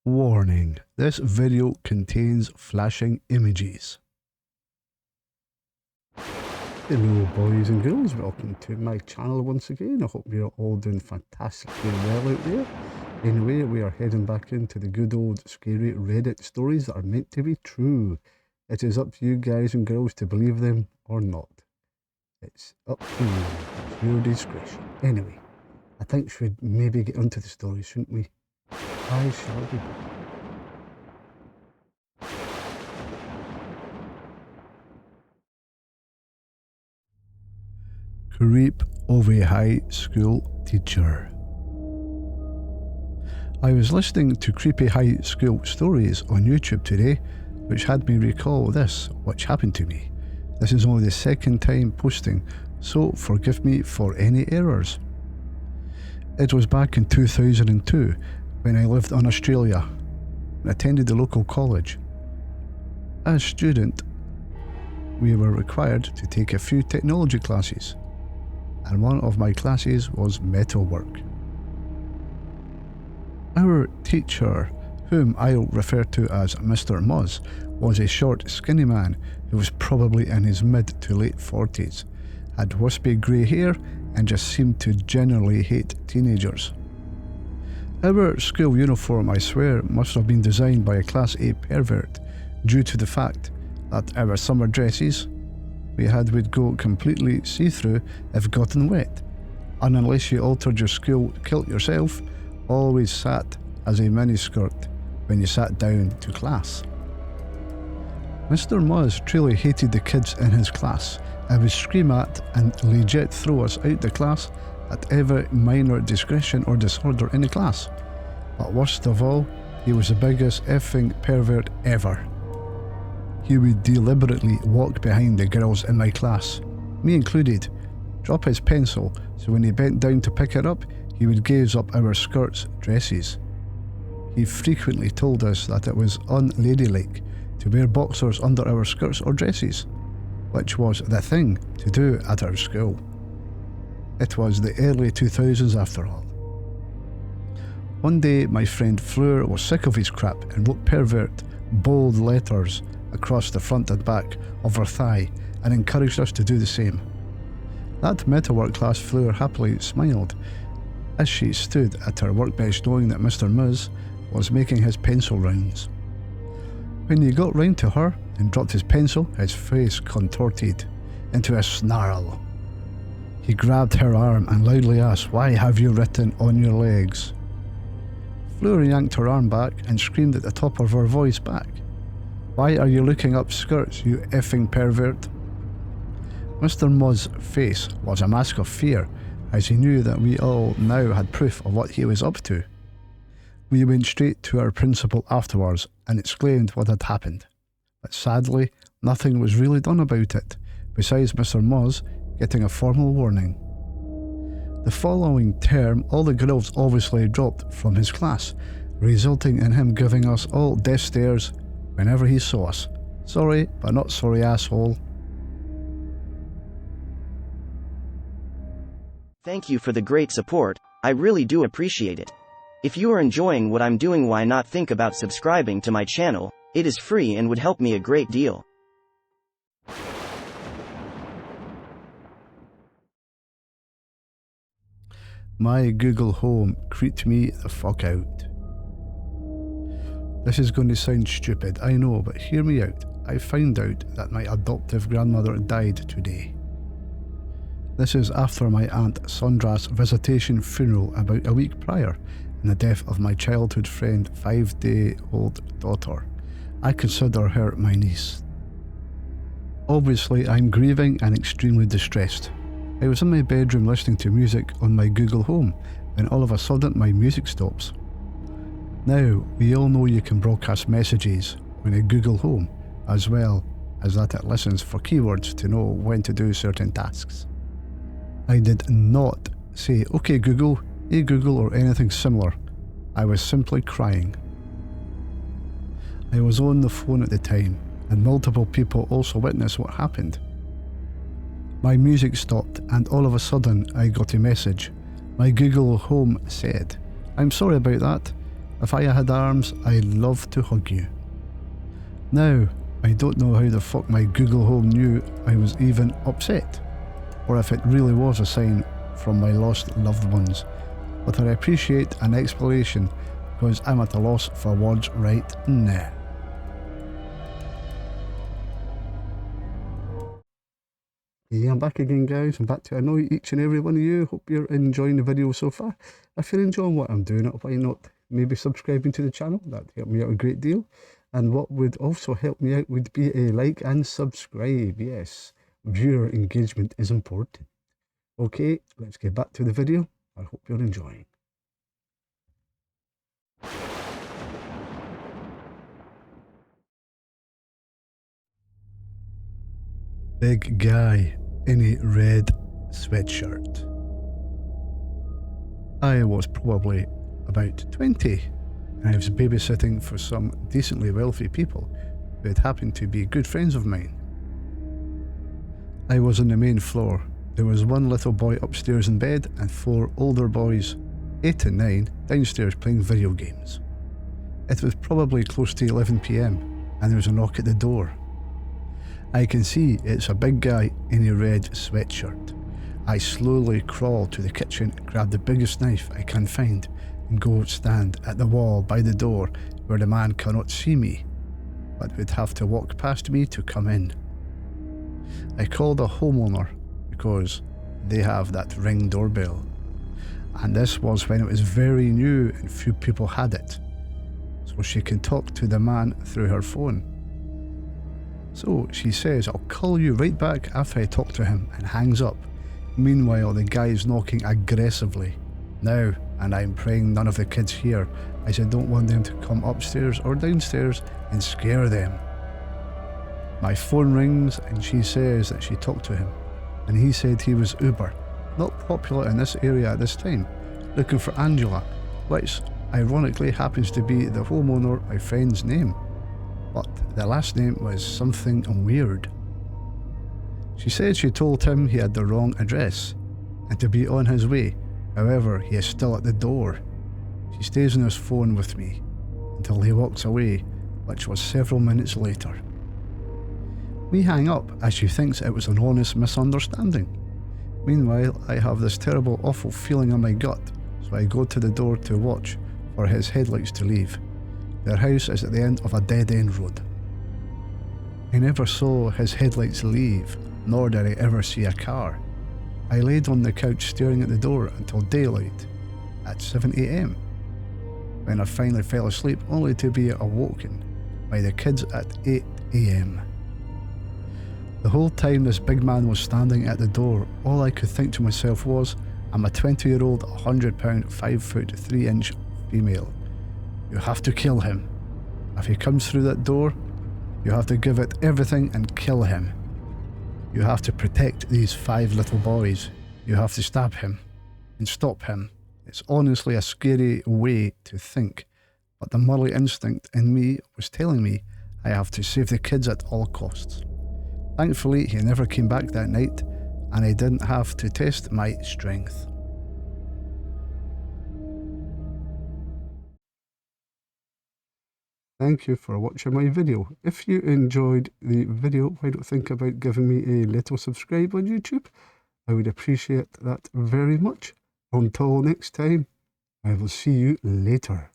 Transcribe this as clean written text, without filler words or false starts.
Warning, this video contains flashing images. Hello boys and girls, welcome to my channel once again. I hope you're all doing fantastically well out there. Anyway, we are heading back into the good old scary Reddit stories that are meant to be true. It is up to you guys and girls to believe them or not. It's up to you, it's your discretion. Anyway, I think we should maybe get onto the story, shouldn't we? I shall be back. Creep of a high school teacher. I was listening to creepy high school stories on YouTube today, which had me recall this, which happened to me. This is only the second time posting, so forgive me for any errors. It was back in 2002 when I lived in Australia and attended the local college. As a student, we were required to take a few technology classes, and one of my classes was metalwork. Our teacher, whom I'll refer to as Mr. Muzz, was a short, skinny man who was probably in his mid to late 40s, had wispy grey hair, and just seemed to generally hate teenagers. Our school uniform, I swear, must have been designed by a Class A pervert due to the fact that our summer dresses would go completely see-through if gotten wet, and unless you altered your school kilt yourself, always sat as a miniskirt when you sat down to class. Mr. Muzz truly hated the kids in his class and would scream at and legit throw us out the class at every minor discretion or disorder in the class. But worst of all, he was the biggest effing pervert ever. He would deliberately walk behind the girls in my class, me included, drop his pencil so when he bent down to pick it up, he would gaze up our skirts, dresses. He frequently told us that it was unladylike to wear boxers under our skirts or dresses, which was the thing to do at our school. It was the early 2000s after all. One day my friend Fleur was sick of his crap and wrote pervert bold letters across the front and back of her thigh and encouraged us to do the same. That metalwork class Fleur happily smiled as she stood at her workbench knowing that Mr. Muzz was making his pencil rounds. When he got round to her and dropped his pencil, his face contorted into a snarl. He grabbed her arm and loudly asked, "Why have you written on your legs?" Fleur yanked her arm back and screamed at the top of her voice back, "Why are you looking up skirts, you effing pervert?" Mr. Muzz's face was a mask of fear as he knew that we all now had proof of what he was up to. We went straight to our principal afterwards and explained what had happened, but sadly nothing was really done about it, besides Mr. Muzz getting a formal warning. The following term, all the girls obviously dropped from his class, resulting in him giving us all death stares whenever he saw us. Sorry, but not sorry, asshole. Thank you for the great support, I really do appreciate it. If you are enjoying what I'm doing, why not think about subscribing to my channel? It is free and would help me a great deal. My Google Home creeped me the fuck out. This is going to sound stupid, I know, but hear me out. I found out that my adoptive grandmother died today. This is after my Aunt Sandra's visitation funeral about a week prior, and the death of my childhood friend, 5-day-old daughter. I consider her my niece. Obviously, I'm grieving and extremely distressed. I was in my bedroom listening to music on my Google Home, when all of a sudden my music stops. Now, we all know you can broadcast messages on a Google Home, as well as that it listens for keywords to know when to do certain tasks. I did not say, "Okay Google, hey Google," or anything similar. I was simply crying. I was on the phone at the time, and multiple people also witnessed what happened. My music stopped, and all of a sudden I got a message. My Google Home said, "I'm sorry about that. If I had arms, I'd love to hug you. Now, I don't know how the fuck my Google Home knew I was even upset, or if it really was a sign from my lost loved ones, but I appreciate an explanation because I'm at a loss for words right now. Yeah, I'm back again, guys. I'm back to annoy each and every one of you. Hope you're enjoying the video so far. If you're enjoying what I'm doing, why not maybe subscribing to the channel? That'd help me out a great deal. And what would also help me out would be a like and subscribe. Yes, viewer engagement is important. Okay, let's get back to the video. I hope you're enjoying. Big guy in a red sweatshirt. I was probably about 20 and I was babysitting for some decently wealthy people who had happened to be good friends of mine. I was on the main floor. There was one little boy upstairs in bed and 4 older boys, 8 and 9, downstairs playing video games. It was probably close to 11 PM and there was a knock at the door. I can see it's a big guy in a red sweatshirt. I slowly crawl to the kitchen, grab the biggest knife I can find and go stand at the wall by the door where the man cannot see me, but would have to walk past me to come in. I called a homeowner because they have that Ring doorbell, and this was when it was very new and few people had it, so she can talk to the man through her phone. So she says, "I'll call you right back after I talk to him," and hangs up. Meanwhile, the guy is knocking aggressively now, and I'm praying none of the kids hear, as I don't want them to come upstairs or downstairs and scare them. My phone rings and she says that she talked to him, and he said he was Uber, not popular in this area at this time, looking for Angela, which ironically happens to be the homeowner, my friend's name, but the last name was something weird. She said she told him he had the wrong address and to be on his way. However, he is still at the door. She stays on his phone with me until he walks away, which was several minutes later. We hang up as she thinks it was an honest misunderstanding. Meanwhile, I have this terrible, awful feeling in my gut, so I go to the door to watch for his headlights to leave. Their house is at the end of a dead-end road. I never saw his headlights leave, nor did I ever see a car. I laid on the couch staring at the door until daylight at 7 AM, when I finally fell asleep only to be awoken by the kids at 8 AM. The whole time this big man was standing at the door, all I could think to myself was, I'm a 20-year-old, 100-pound, 5'3" female. You have to kill him. If he comes through that door, you have to give it everything and kill him. You have to protect these 5 little boys. You have to stab him and stop him. It's honestly a scary way to think, but the motherly instinct in me was telling me I have to save the kids at all costs. Thankfully, he never came back that night, and I didn't have to test my strength. Thank you for watching my video. If you enjoyed the video, why don't think about giving me a little subscribe on YouTube? I would appreciate that very much. Until next time, I will see you later.